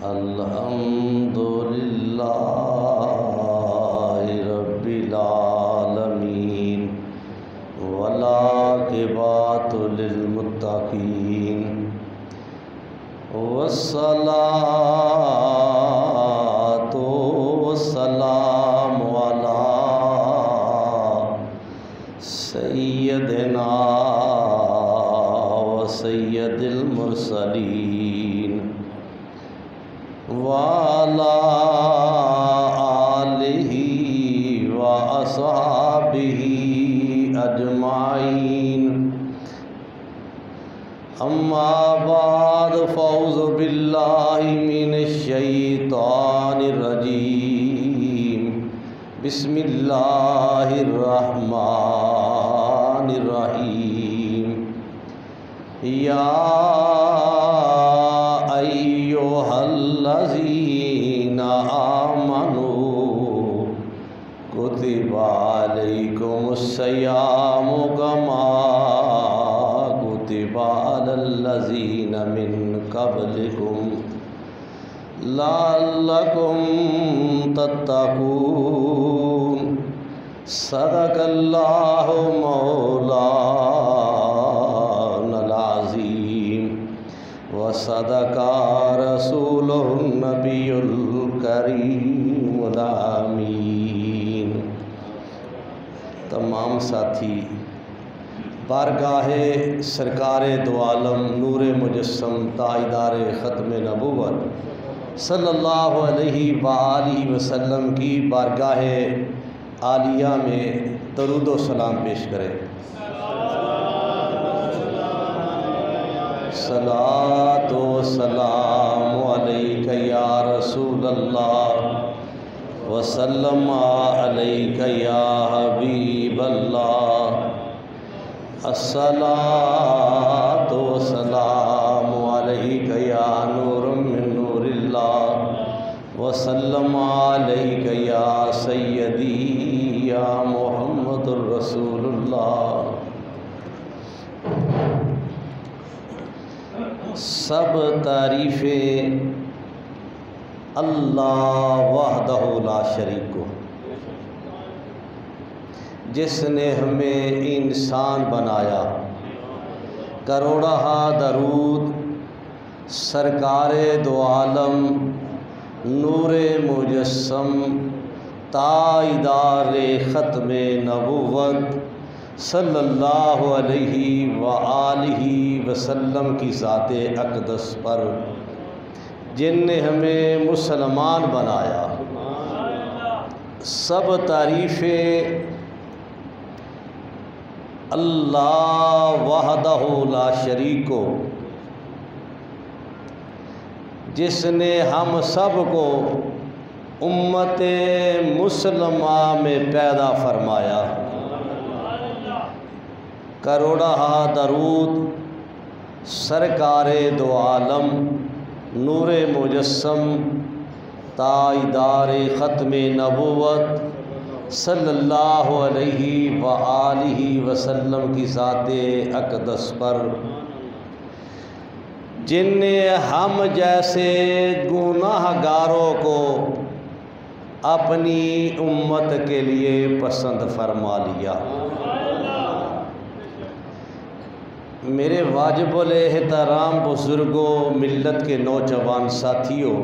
अल्हम्दुलिल्लाहि रब्बिल आलमीन वलाक़िबतु लिलमुत्तक़ीन वस्सलातु वस्सलामु अला सय्यदिना व सय्यदिल मुरसलीन वाला आलिही व अस्हाबिही अजमाइन अम्मा बाद फ़ौज़ु बिल्लाहि मिनश शैतानिर रजीम बिस्मिल्लाहिर रहमानिर रहीम या अय्युहल्लज़ीना आमनू कुतिबा अलैकुमुस्सियामु कमा कुतिबा अलल्लज़ीना मिन क़ब्लिकुम लअल्लकुम तत्तक़ून सदक़ल्लाहु मौलानल अज़ीम व सदक़ा रसूलुहुन नबियुल करीमुल आमीन। तमाम साथी बारगाहे सरकारे दो आलम नूरे मुजस्सम ताजदारे ख़त्म नबूवत सल्लल्लाहु अलैहि वालिहि वसल्लम की बारगाहे आलिया में दरूद व सलाम पेश करें। सलातो सलामु अलैका या रसूलल्लाह वसल्लम अलैका या हबीबल्लाह अस्सलातो सलामु अलैका या नूरुम मिन नूरिल्लाह वसल्लम अलैका या सय्यदी या मुहम्मदुर रसूलुल्लाह। सब तारीफ़ें अल्लाह वहदहु ला शरीक को, जिसने हमें इंसान बनाया। करोड़हा दरूद सरकारे दो आलम नूरे मुजस्सम ताजदारे ख़त्मे नबूवत सल्लल्लाहु अलैहि व आलिहि वसल्लम की ज़ाते अक़दस पर, जिनने हमें मुसलमान बनाया। सब तारीफ़ें अल्लाह वहदहु ला शरीक को, जिसने हम सब को उम्मत मुसलमा में पैदा फरमाया। करोड़हा दरूद सरकारे दो आलम नूरे मुजस्सम ताजदारे ख़त्मे नबूवत सल्लल्लाहु अलैहि व आलिहि वसल्लम की ज़ाते अक़दस पर, जिनने हम जैसे गुनाहगारों को अपनी उम्मत के लिए पसंद फरमा लिया। मेरे वाजिबुल एहतराम बुज़ुर्गों, मिल्लत के नौजवान साथियों,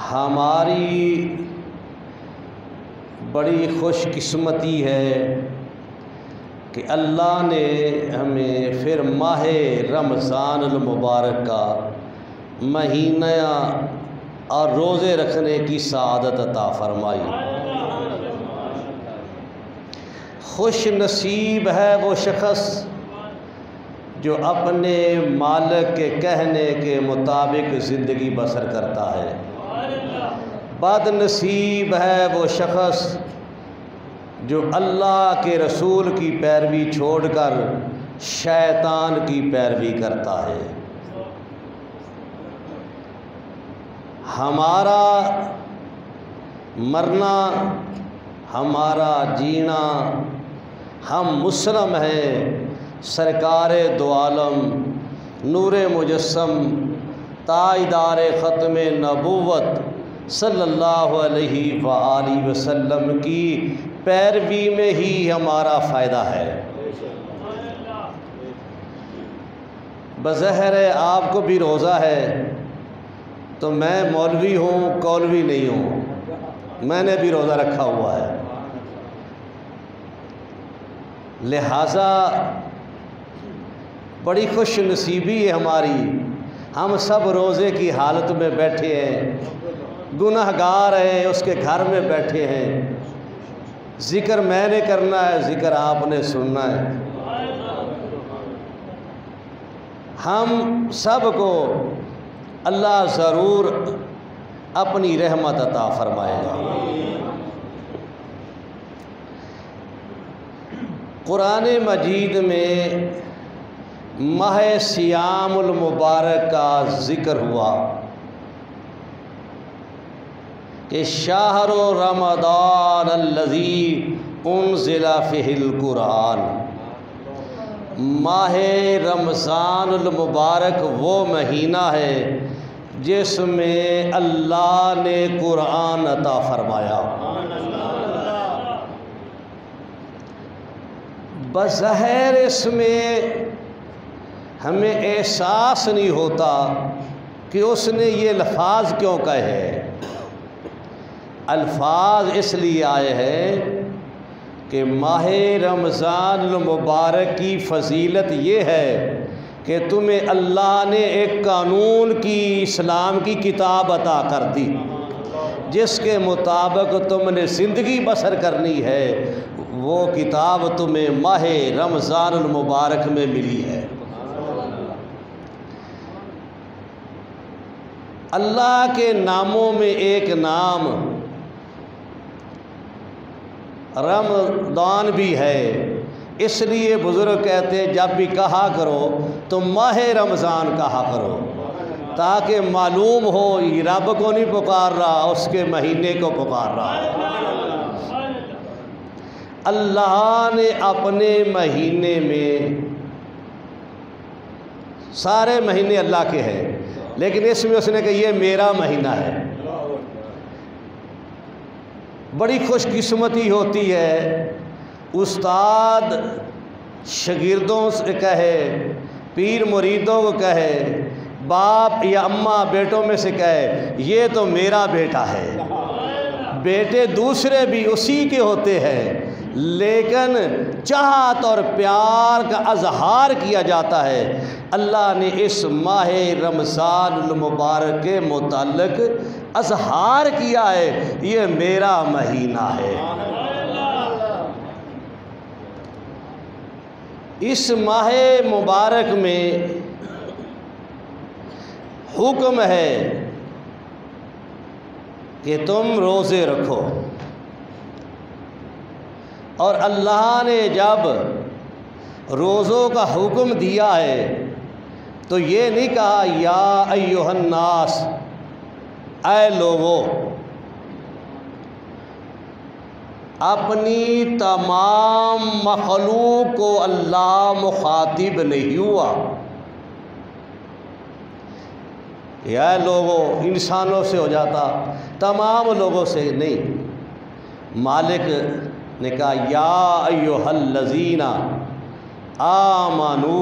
हमारी बड़ी खुशकिस्मती है कि अल्लाह ने हमें फिर माह रमज़ानुल मुबारक का महीना और रोज़े रखने की सआदत अता फरमाई। खुश नसीब है वो शख़्स जो अपने मालिक के कहने के मुताबिक ज़िंदगी बसर करता है। बदनसीब है वो शख़्स जो अल्लाह के रसूल की पैरवी छोड़कर शैतान की पैरवी करता है। हमारा मरना, हमारा जीना, हम मुस्लिम हैं सरकार दो आलम नूर मुजस्सम ताजदार ख़त्म नबूवत सल्लल्लाहु अलैहि वआलिहि वसल्लम की पैरवी में ही हमारा फ़ायदा है। बज़ाहिर आपको भी रोज़ा है, तो मैं मौलवी हूँ कौलवी नहीं हूँ, मैंने भी रोज़ा रखा हुआ है। लिहाजा बड़ी खुश नसीबी है हमारी, हम सब रोज़े की हालत में बैठे हैं, गुनहगार हैं, उसके घर में बैठे हैं। ज़िक्र मैंने करना है, ज़िक्र आपने सुनना है। हम सब को अल्लाह ज़रूर अपनी रहमत अता फरमाएगा। कुरान मजीद में माह सियामुल मुबारक का ज़िक्र हुआ कि शाहरु रमज़ान अल्लज़ी उन्ज़िला फ़ीहिल कुरान। माह रमज़ानुल मुबारक वो महीना है जिसमें अल्लाह ने कुरान अता फरमाया। बज़ाहिर इसमें हमें एहसास नहीं होता कि उसने ये अल्फाज क्यों कहे। अल्फाज इसलिए आए हैं कि माह रमज़ान मुबारक की फ़जीलत ये है कि तुम्हें अल्लाह ने एक कानून की इस्लाम की किताब अता कर दी, जिसके मुताबिक तुमने ज़िंदगी बसर करनी है। वो किताब तुम्हें माह रमज़ान मुबारक में मिली है। अल्लाह के नामों में एक नाम रमज़ान भी है, इसलिए बुज़ुर्ग कहते हैं जब भी कहा करो तो माह रमज़ान कहा करो, ताकि मालूम हो ये रब को नहीं पुकार रहा, उसके महीने को पुकार रहा है। अल्लाह ने अपने महीने में, सारे महीने अल्लाह के हैं, लेकिन इसमें उसने कहा ये मेरा महीना है। बड़ी खुशकिस्मती होती है उस्ताद शागिर्दों से कहे, पीर मुरीदों को कहे, बाप या अम्मा बेटों में से कहे ये तो मेरा बेटा है। बेटे दूसरे भी उसी के होते हैं, लेकिन चाहत और प्यार का अजहार किया जाता है। अल्लाह ने इस माह रमज़ान मुबारक के मुताल्लिक़ अजहार किया है, ये मेरा महीना है। इस माह मुबारक में हुक्म है कि तुम रोज़े रखो, और अल्लाह ने जब रोज़ों का हुक्म दिया है तो ये नहीं कहा या अय्युहन्नास, ऐ लोगो। अपनी तमाम मखलूक को अल्लाह मुखातिब नहीं हुआ। या लोगों इंसानों से हो जाता, तमाम लोगों से नहीं। मालिक ने कहा या अय्युहल्लज़ीना आमनू,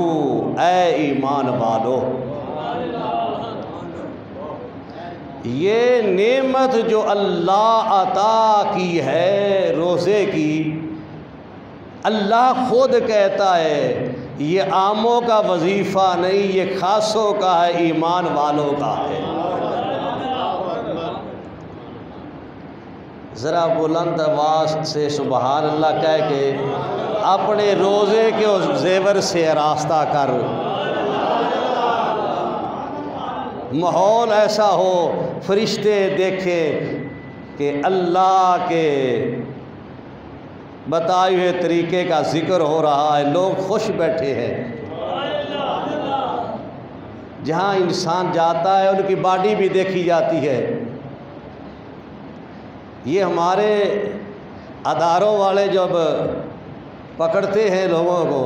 ऐ ईमान वालो। ये नेमत जो अल्लाह अता की है रोज़े की, अल्लाह खुद कहता है ये आमों का वजीफ़ा नहीं, ये खासों का है, ईमान वालों का है। ज़रा बुलंद आवाज़ से सुबहान अल्लाह कह के अपने रोज़े के ज़ेवर से रास्ता कर। माहौल ऐसा हो फरिश्ते देखें कि अल्लाह के बताए हुए तरीके का ज़िक्र हो रहा है, लोग खुश बैठे हैं। जहाँ इंसान जाता है उनकी बॉडी भी देखी जाती है। ये हमारे अदारों वाले जब पकड़ते हैं लोगों को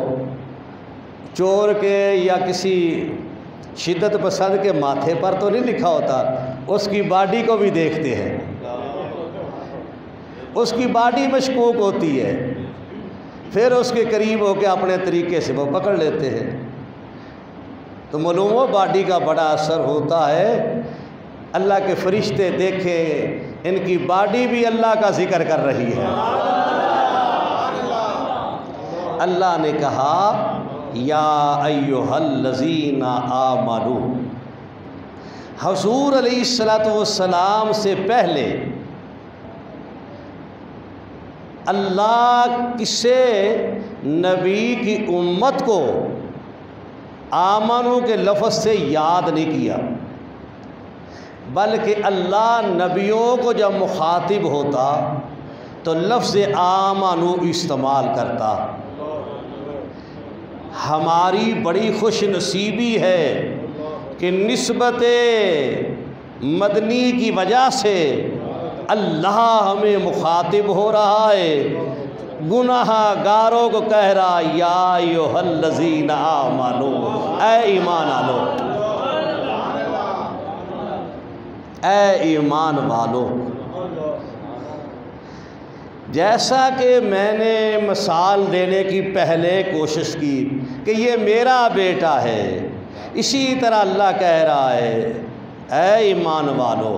चोर के या किसी शिद्दत पसंद के माथे पर तो नहीं लिखा होता, उसकी बॉडी को भी देखते हैं, उसकी बॉडी मशकूक होती है, फिर उसके करीब होकर अपने तरीके से वो पकड़ लेते हैं। तो मालूम हो बॉडी का बड़ा असर होता है। अल्लाह के फरिश्ते देखें, इनकी बॉडी भी अल्लाह का जिक्र कर रही है। अल्लाह ने कहा या अय्युहल्लज़ीना आमनू, हुज़ूर अलैहिस्सलातु वस्सलाम से पहले अल्लाह किसे नबी की उम्मत को आमनू के लफ्ज़ से याद नहीं किया, बल्कि अल्लाह नबियों को जब मुखातिब होता तो लफ्ज़ आमनू इस्तेमाल करता। हमारी बड़ी खुश नसीबी है कि निस्बत मदनी की वजह से अल्लाह हमें मुखातिब हो रहा है, गुनाहगारों को कह रहा या अय्युहल्लज़ीना आमनू, ऐ ईमान वालो, ऐ ईमान वालो। जैसा कि मैंने मिसाल देने की पहले कोशिश की कि ये मेरा बेटा है, इसी तरह अल्लाह कह रहा है ऐ ईमान वालो।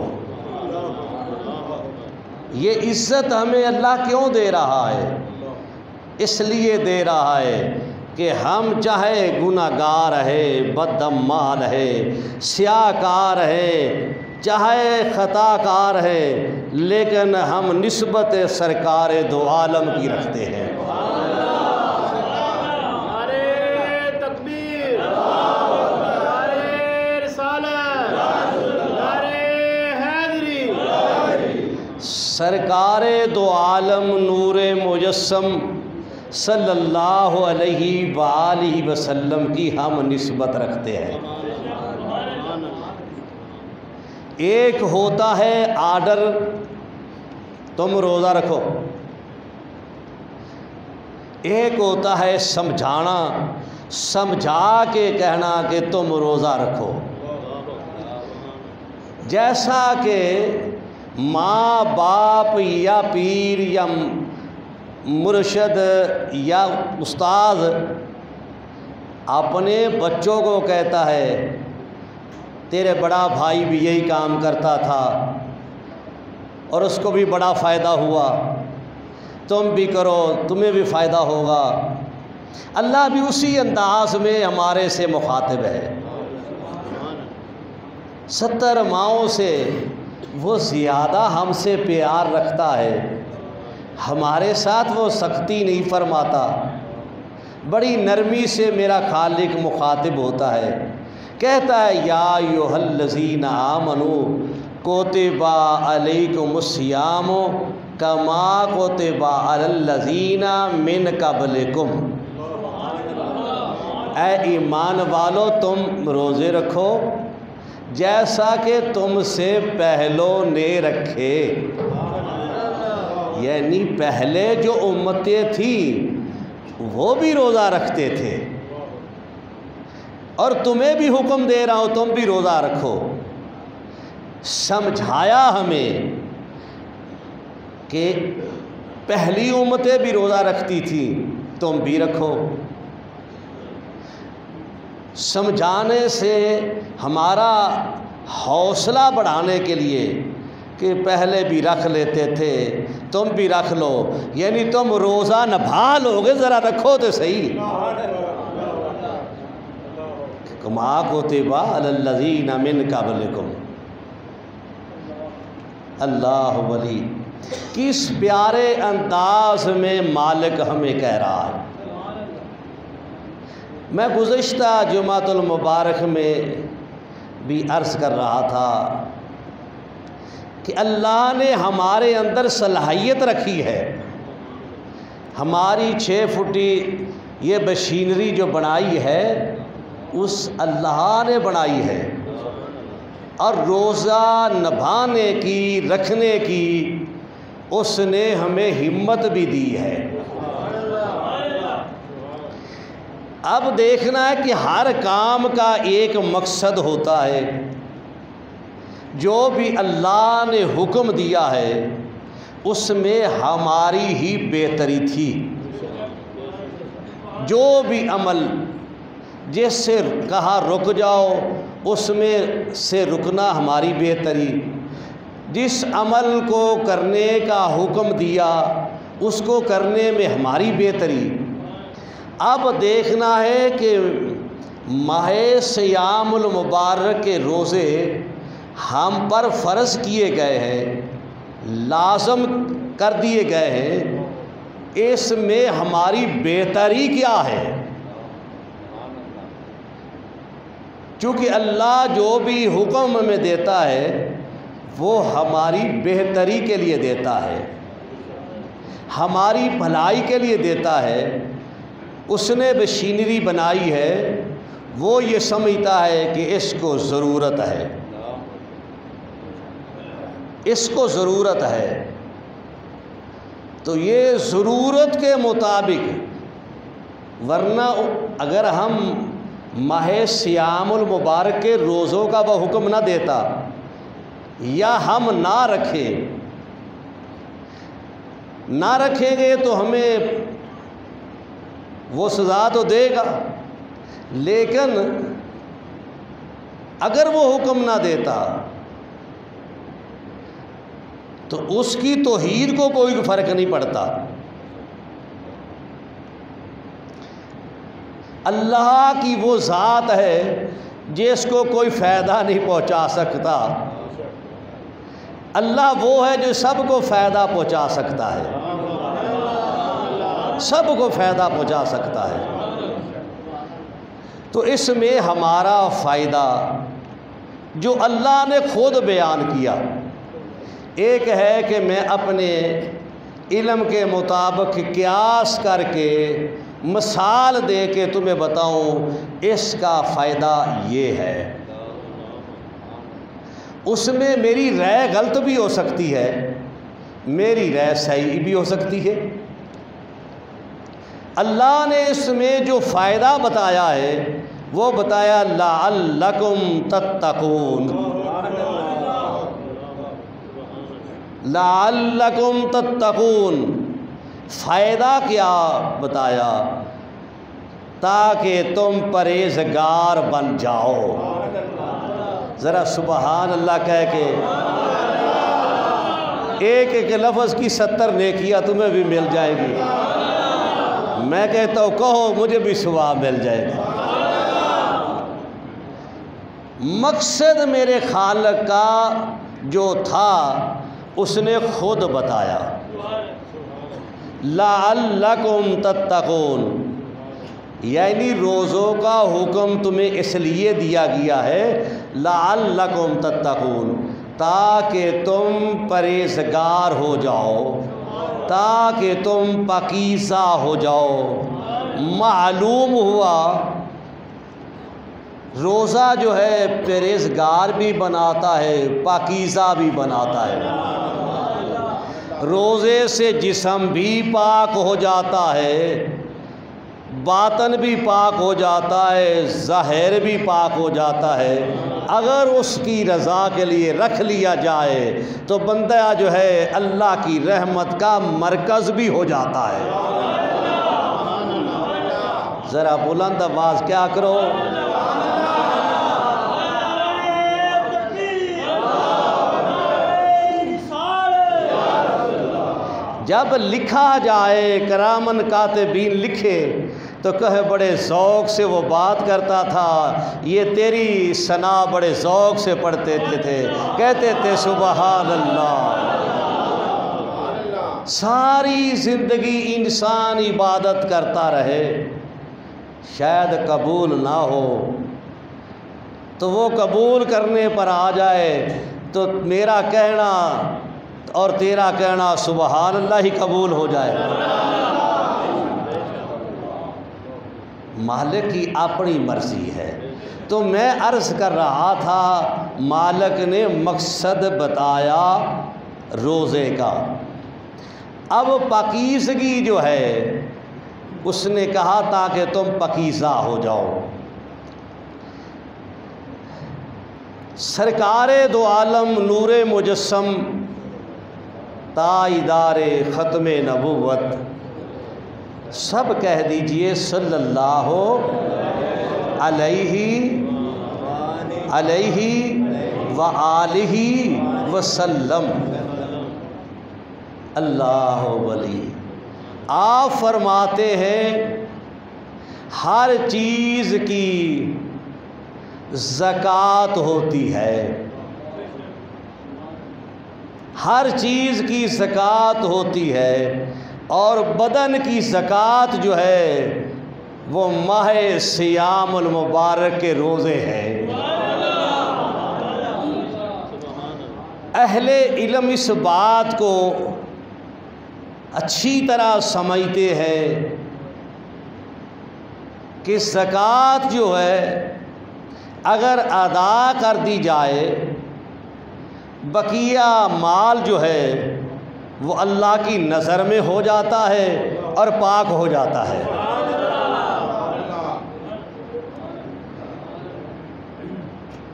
ये इज़्ज़त हमें अल्लाह क्यों दे रहा है? इसलिए दे रहा है कि हम चाहे गुनाहगार है, बदअमाल है, स्याकार है, चाहे ख़ताकार है, लेकिन हम निस्बत सरकार दो आलम की रखते हैं। सरकार दो आलम नूरे मुजस्सम सल्लल्लाहु अलैहि वसल्लम की हम निस्बत रखते हैं। एक होता है आर्डर, तुम रोज़ा रखो, एक होता है समझाना, समझा के कहना कि तुम रोज़ा रखो। जैसा कि माँ बाप या पीर या मुर्शद या उस्ताद अपने बच्चों को कहता है तेरे बड़ा भाई भी यही काम करता था और उसको भी बड़ा फ़ायदा हुआ, तुम भी करो तुम्हें भी फ़ायदा होगा। अल्लाह भी उसी अंदाज में हमारे से मुखातिब है। 70 माओं से वो ज़्यादा हमसे प्यार रखता है, हमारे साथ वो सख्ती नहीं फरमाता, बड़ी नरमी से मेरा खालिक मुखातिब होता है। कहता है या अय्युहल्लज़ीना आमनू कुतिबा अलैकुमुस्सियाम कमा कुतिबा अलल्लज़ीना मिन क़ब्लिकुम, ऐ ईमान वालो तुम रोज़े रखो जैसा कि तुमसे पहलों ने रखे। यानी पहले जो उम्मतें थी वो भी रोज़ा रखते थे और तुम्हें भी हुक्म दे रहा हूँ तुम भी रोज़ा रखो। समझाया हमें कि पहली उम्मतें भी रोज़ा रखती थी, तुम भी रखो। समझाने से हमारा हौसला बढ़ाने के लिए कि पहले भी रख लेते थे तुम भी रख लो, यानी तुम रोज़ा नभा लोगे, ज़रा रखो तो सही। कमा कुतिबा अलल्लज़ीना मिन क़ब्लिकुम। अल्लाह वली किस प्यारे अंदाज में मालिक हमें कह रहा है। मैं गुज़िश्ता जुमातुल मुबारक में भी अर्ज़ कर रहा था कि अल्लाह ने हमारे अंदर सलाहियत रखी है। हमारी 6 फुटी ये मशीनरी जो बनाई है उस अल्लाह ने बनाई है, और रोज़ा निभाने की रखने की उसने हमें हिम्मत भी दी है। अब देखना है कि हर काम का एक मकसद होता है। जो भी अल्लाह ने हुक्म दिया है उसमें हमारी ही बेहतरी थी। जो भी अमल जिससे कहा रुक जाओ उसमें से रुकना हमारी बेहतरी, जिस अमल को करने का हुक्म दिया उसको करने में हमारी बेहतरी। अब देखना है कि माह सियामुल मुबारक के रोज़े हम पर फ़र्ज़ किए गए हैं, लाज़म कर दिए गए हैं, इसमें हमारी बेहतरी क्या है। चूँकि अल्लाह जो भी हुक्म में देता है वो हमारी बेहतरी के लिए देता है, हमारी भलाई के लिए देता है। उसने मशीनरी बनाई है, वो ये समझता है कि इसको ज़रूरत है, इसको ज़रूरत है, तो ये ज़रूरत के मुताबिक। वरना अगर हम माह सियामुल मुबारक के रोज़ों का वह हुक्म ना देता या हम ना रखेंगे तो हमें वो सज़ा तो देगा, लेकिन अगर वो हुक्म ना देता तो उसकी तौहीद को कोई फ़र्क नहीं पड़ता। अल्लाह की वो ज़ात है जिसको कोई फ़ायदा नहीं पहुंचा सकता। अल्लाह वो है जो सबको फ़ायदा पहुंचा सकता है, सबको फ़ायदा पहुंचा सकता है। तो इसमें हमारा फ़ायदा जो अल्लाह ने खुद बयान किया, एक है कि मैं अपने इल्म के मुताबिक क़ियास करके मिसाल दे के तुम्हें बताऊं इसका फ़ायदा ये है। उसमें मेरी राय गलत भी हो सकती है, मेरी राय सही भी हो सकती है। अल्लाह ने इसमें जो फ़ायदा बताया है वो बताया लअल्लकुम तत्तकून, लअल्लकुम तत्तकून। फ़ायदा क्या बताया? ताकि तुम परहेज़गार बन जाओ। ज़रा सुबहान अल्लाह कह के एक एक लफ्ज़ की 70 नेकियां तुम्हें भी मिल जाएगी। मैं कहता हूँ कहो मुझे भी सवाब मिल जाएगा। मकसद मेरे खालिक का जो था उसने खुद बताया, लअल्लकुम तत्तकून, यानी रोज़ों का हुक्म तुम्हें इसलिए दिया गया है लअल्लकुम तत्तकून, ताकि तुम परहेज़गार हो जाओ, ताकि तुम पाकीज़ा हो जाओ। मालूम हुआ रोज़ा जो है परहेज़गार भी बनाता है, पाकीज़ा भी बनाता है। रोज़े से जिस्म भी पाक हो जाता है, बातन भी पाक हो जाता है, ज़ाहिर भी पाक हो जाता है। अगर उसकी रज़ा के लिए रख लिया जाए तो बंदा जो है अल्लाह की रहमत का मरकज़ भी हो जाता है। ज़रा बुलंद आवाज़ क्या करो। जब लिखा जाए करामन कातिबीन लिखे तो कहे बड़े ज़ौक़ से वो बात करता था, ये तेरी सना बड़े ज़ौक़ से पढ़ते थे, कहते थे सुबहान अल्लाह। सारी ज़िंदगी इंसान इबादत करता रहे, शायद कबूल ना हो, तो वो कबूल करने पर आ जाए तो मेरा कहना और तेरा कहना सुबहान अल्लाह ही कबूल हो जाए। मालिक की अपनी मर्ज़ी है। तो मैं अर्ज़ कर रहा था मालिक ने मकसद बताया रोज़े का। अब पाकीज़गी जो है उसने कहा ताकि तुम पकीज़ा हो जाओ। सरकारे दो आलम नूरे मुजस्सम ताइदारे ख़त्म नबुव्वत, सब कह दीजिए सल्लल्लाहु अलैहि व आलिहि वसल्लम। अल्लाह वली। आप फरमाते हैं हर चीज़ की ज़कात होती है, हर चीज़ की ज़कात होती है, और बदन की ज़कात जो है वो माह सियामुल मुबारक के रोज़े हैं। अहले इल्म इस बात को अच्छी तरह समझते हैं कि ज़कात जो है अगर अदा कर दी जाए, बकिया माल जो है वो अल्लाह की नज़र में हो जाता है और पाक हो जाता है।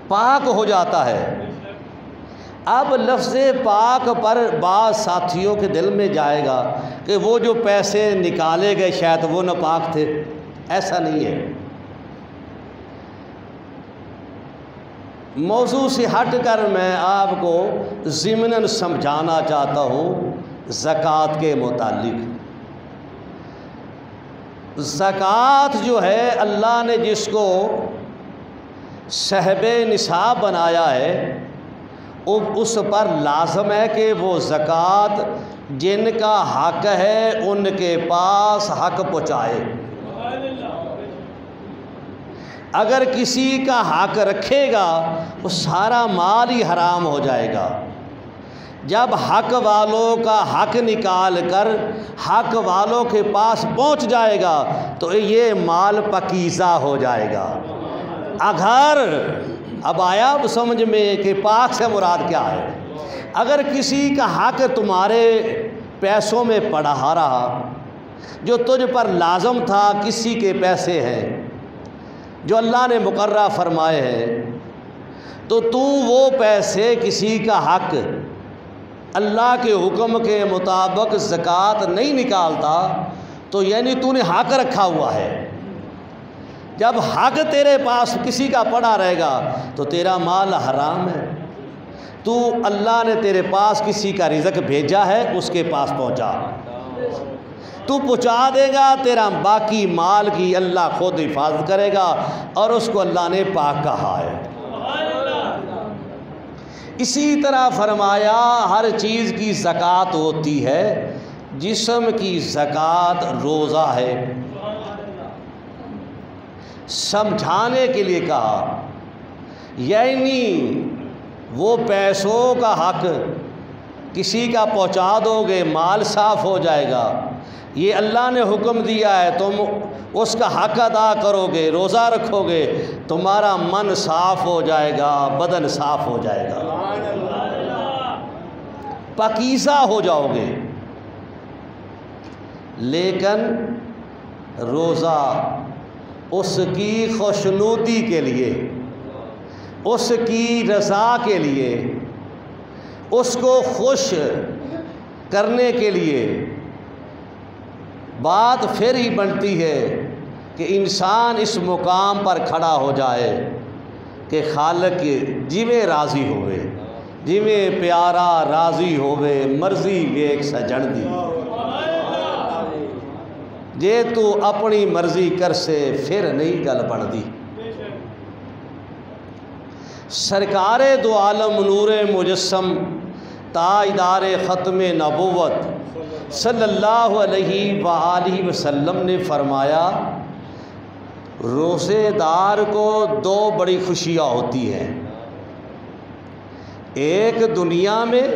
पाक हो जाता है। अब लफ्ज़ पाक पर बाज़ साथियों के दिल में जाएगा कि वो जो पैसे निकाले गए शायद वो नापाक थे। ऐसा नहीं है। मौजू से हट कर मैं आपको ज़िमनन समझाना चाहता हूँ ज़कात के मुतालिक। ज़कात जो है अल्लाह ने जिसको सहबे निसाब बनाया है उस पर लाजम है कि वो ज़कात जिनका हक है उनके पास हक पहुँचाए। अगर किसी का हक रखेगा वो सारा माल ही हराम हो जाएगा। जब हक वालों का हक निकाल कर हक वालों के पास पहुंच जाएगा तो ये माल पकीज़ा हो जाएगा। अगर अब आया अब समझ में कि पाक से मुराद क्या है। अगर किसी का हक तुम्हारे पैसों में पड़ा रहा, जो तुझ पर लाजम था, किसी के पैसे हैं जो अल्लाह ने मुकर्रर फरमाए हैं, तो तू वो पैसे किसी का हक अल्लाह के हुक्म के मुताबिक ज़कात नहीं निकालता, तो यानी तूने हक रखा हुआ है। जब हक तेरे पास किसी का पड़ा रहेगा तो तेरा माल हराम है। तू अल्लाह ने तेरे पास किसी का रिज़्क़ भेजा है, उसके पास पहुंचा, तू पहुंचा देगा, तेरा बाकी माल की अल्लाह खुद हिफाजत करेगा और उसको अल्लाह ने पाक कहा है। इसी तरह फरमाया हर चीज़ की ज़कात होती है, जिस्म की ज़कात रोज़ा है। समझाने के लिए कहा, यानी वो पैसों का हक किसी का पहुंचा दोगे, माल साफ़ हो जाएगा। ये अल्लाह ने हुक्म दिया है, तुम उसका हक अदा करोगे, रोज़ा रखोगे, तुम्हारा मन साफ़ हो जाएगा, बदन साफ़ हो जाएगा, पकीज़ा हो जाओगे। लेकिन रोज़ा उसकी खुशनुदी के लिए, उसकी रज़ा के लिए, उसको खुश करने के लिए बात फिर ही बनती है कि इंसान इस मुकाम पर खड़ा हो जाए कि खालिक जिमें राज़ी होवे, जिमें प्यारा राज़ी होवे, मर्जी वेख सजण दी, जे तू अपनी मर्जी कर से फिर नहीं गल बनती। सरकारे दो आलम नूरे मुजस्सम ताइदारे ख़त्म नबुव्वत सल्लल्लाहु अलैहि व आलिहि वसल्लम ने फरमाया, रोज़ेदार को दो बड़ी खुशियाँ होती हैं, एक दुनिया में,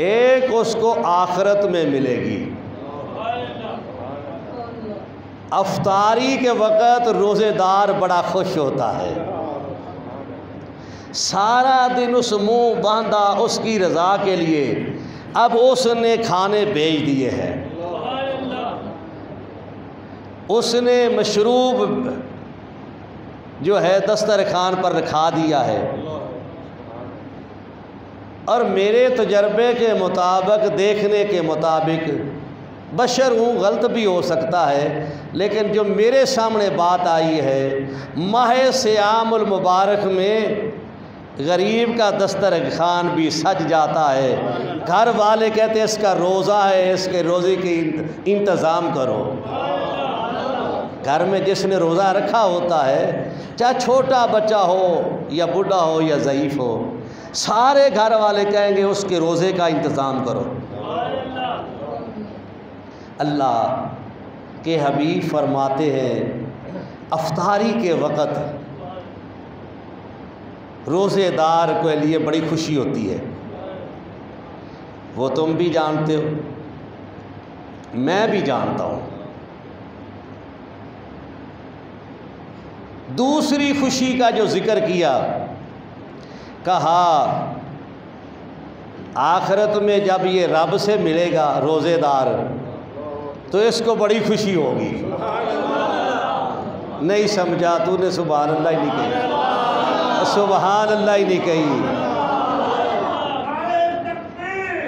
एक उसको आखिरत में मिलेगी। अफ्तारी के वक़्त रोज़ेदार बड़ा खुश होता है, सारा दिन उस मुँह बांधा उसकी रज़ा के लिए, अब उसने खाने भेज दिए हैं। उसने मशरूब जो है दस्तरखान पर रखा दिया है। और मेरे तजर्बे के मुताबिक, देखने के मुताबिक, बशर हूँ, गलत भी हो सकता है, लेकिन जो मेरे सामने बात आई है, माह सियामुल मुबारक में गरीब का दस्तरखान भी सज जाता है। घर वाले कहते हैं इसका रोज़ा है, इसके रोज़े के इंतज़ाम करो। घर में जिसने रोज़ा रखा होता है, चाहे छोटा बच्चा हो या बूढ़ा हो या ज़ईफ़ हो, सारे घर वाले कहेंगे उसके रोज़े का इंतज़ाम करो। अल्लाह के हबीब फरमाते हैं अफ्तारी के वक़्त रोज़ेदार के लिए बड़ी खुशी होती है। वो तुम भी जानते हो, मैं भी जानता हूँ। दूसरी खुशी का जो ज़िक्र किया, कहा आखिरत में जब ये रब से मिलेगा रोज़ेदार, तो इसको बड़ी खुशी होगी। नहीं समझा तूने? सुभान अल्लाह ही नहीं कही, सुभान अल्लाह ही नहीं कही।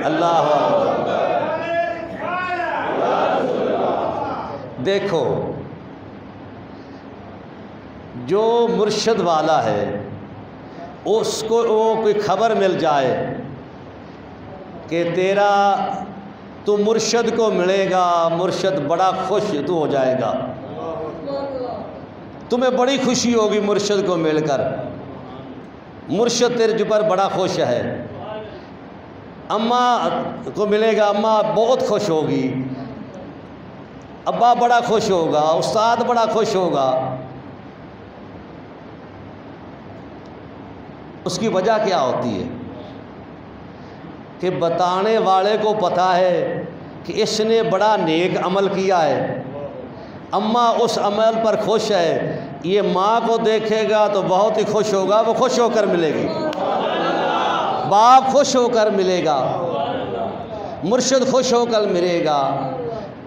अल्लाह देखो, जो मुर्शद वाला है उसको वो कोई खबर मिल जाए कि तेरा तो मुर्शद को मिलेगा, मुर्शद बड़ा खुश तू हो जाएगा, तुम्हें बड़ी खुशी होगी मुर्शद को मिलकर। मुर्शद तेरे पर बड़ा खुश है। अम्मा को मिलेगा, अम्मा बहुत खुश होगी, अब्बा बड़ा खुश होगा, उस्ताद बड़ा खुश होगा। उसकी वजह क्या होती है कि बताने वाले को पता है कि इसने बड़ा नेक अमल किया है, अम्मा उस अमल पर खुश है। ये माँ को देखेगा तो बहुत ही खुश होगा, वो खुश होकर मिलेगी। बाप खुश होकर मिलेगा, मुर्शिद खुश होकर मिलेगा,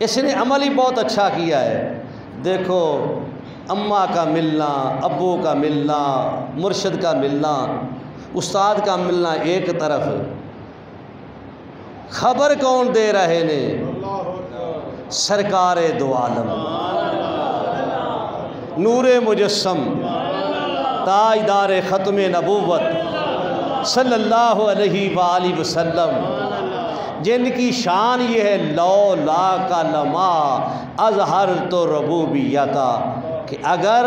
इसने अमल ही बहुत अच्छा किया है। देखो, अम्मा का मिलना, अब्बू का मिलना, मुर्शिद का मिलना, उस्ताद का मिलना एक तरफ, खबर कौन दे रहे ने? सरकारे दो आलम, नूरे मुजस्सम, ताजदार ख़त्म नबूवत सल्लल्लाहु अलैहि वालैहि वसल्लम, जिनकी शान ये है लौ ला का लमा अज़हर तो रबूबियता, कि अगर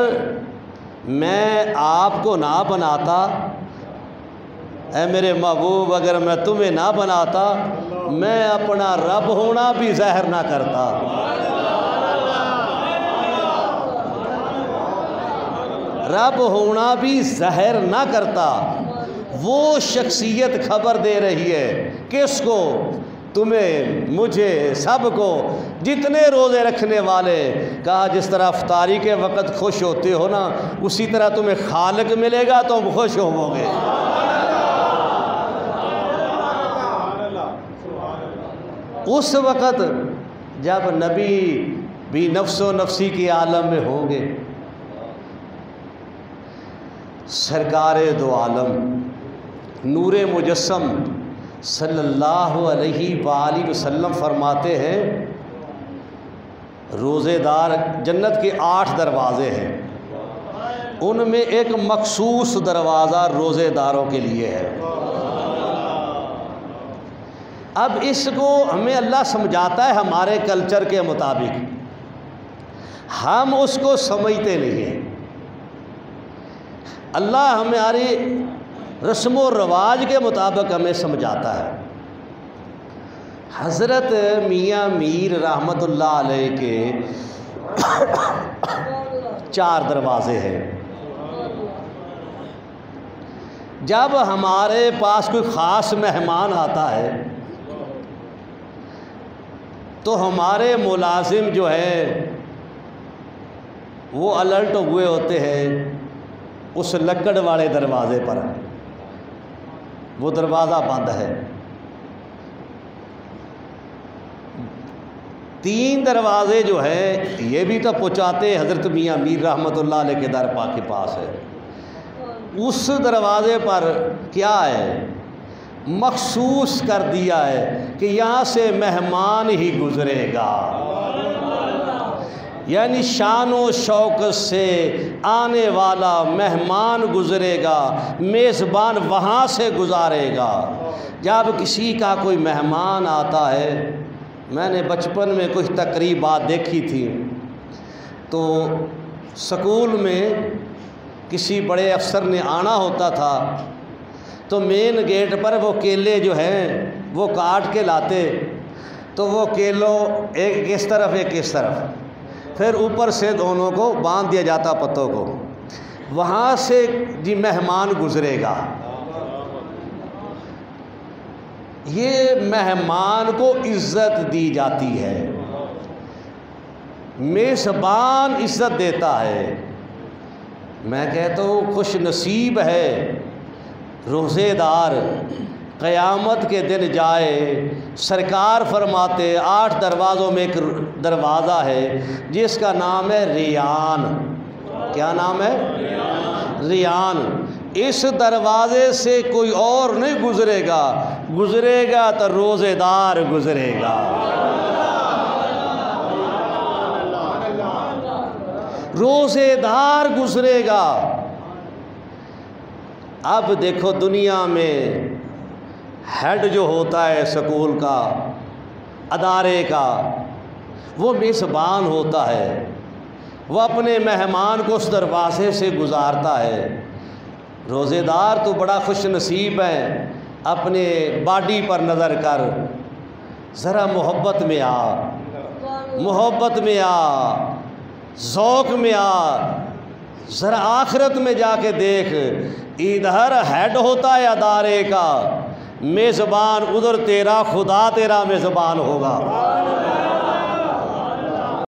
मैं आपको ना बनाता, ऐ मेरे महबूब, अगर मैं तुम्हें ना बनाता, मैं अपना रब होना भी ज़ाहिर ना करता। रब होना भी ज़ाहिर ना करता। वो शख्सियत खबर दे रही है किसको? तुम्हें, मुझे, सबको, जितने रोज़े रखने वाले। कहा जिस तरह अफ्तारी के वक़्त खुश होते हो ना, उसी तरह तुम्हें खालिक मिलेगा तो तुम खुश होवोगे। उस वक़्त जब नबी भी नफ्सो नफ्सी के आलम में होंगे, सरकारे दो आलम नूरे मुजस्सम सल्लल्लाहु अलैहि वालैहि वसल्लम फरमाते हैं, रोज़ेदार, जन्नत के 8 दरवाज़े हैं, उनमें एक मखसूस दरवाज़ा रोज़ेदारों के लिए है। अब इसको हमें अल्लाह समझाता है हमारे कल्चर के मुताबिक, हम उसको समझते नहीं हैं। अल्लाह हमारी रस्म व रवाज के मुताबिक हमें समझाता है। हज़रत मियाँ मीर रहमतुल्लाह अलैह के 4 दरवाज़े हैं। जब हमारे पास कोई ख़ास मेहमान आता है तो हमारे मुलाजिम जो है वो अलर्ट हुए होते हैं उस लकड़ वाले दरवाज़े पर। वो दरवाज़ा बंद है, 3 दरवाज़े जो हैं ये भी तो पहुँचाते हज़रत मियाँ मीर रहमतुल्लाह अलैह के दर पाक के पास है। उस दरवाज़े पर क्या है, मखसूस कर दिया है कि यहाँ से मेहमान ही गुज़रेगा, यानी शान व शौक़त से आने वाला मेहमान गुज़रेगा, मेज़बान वहाँ से गुज़ारेगा। जब किसी का कोई मेहमान आता है, मैंने बचपन में कुछ तकरीबात देखी थी, तो स्कूल में किसी बड़े अफसर ने आना होता था तो मेन गेट पर वो केले जो हैं वो काट के लाते, तो वो केलों एक इस तरफ एक इस तरफ, फिर ऊपर से दोनों को बांध दिया जाता पत्तों को, वहाँ से जी मेहमान गुज़रेगा। ये मेहमान को इज़्ज़त दी जाती है, मेज़बान इज़्ज़त देता है। मैं कहता हूँ खुश नसीब है रोज़ेदार क़यामत के दिन जाए। सरकार फरमाते 8 दरवाज़ों में एक दरवाज़ा है जिसका नाम है रियान। क्या नाम है? रियान। इस दरवाज़े से कोई और नहीं गुज़रेगा, गुज़रेगा तो रोज़ेदार गुज़रेगा। रोज़ेदार गुज़रेगा। अब देखो दुनिया में हेड जो होता है स्कूल का, अदारे का, वो मेज़बान होता है, वो अपने मेहमान को उस दरवाज़े से गुज़ारता है। रोज़ेदार तो बड़ा खुश नसीब है, अपने बॉडी पर नज़र कर, ज़रा मोहब्बत में आ, मोहब्बत में आ, ज़ौक़ में आ, ज़रा आखिरत में जाके देख, इधर हेड होता है अदारे का, मेज़बान उधर तेरा खुदा तेरा मेज़बान होगा।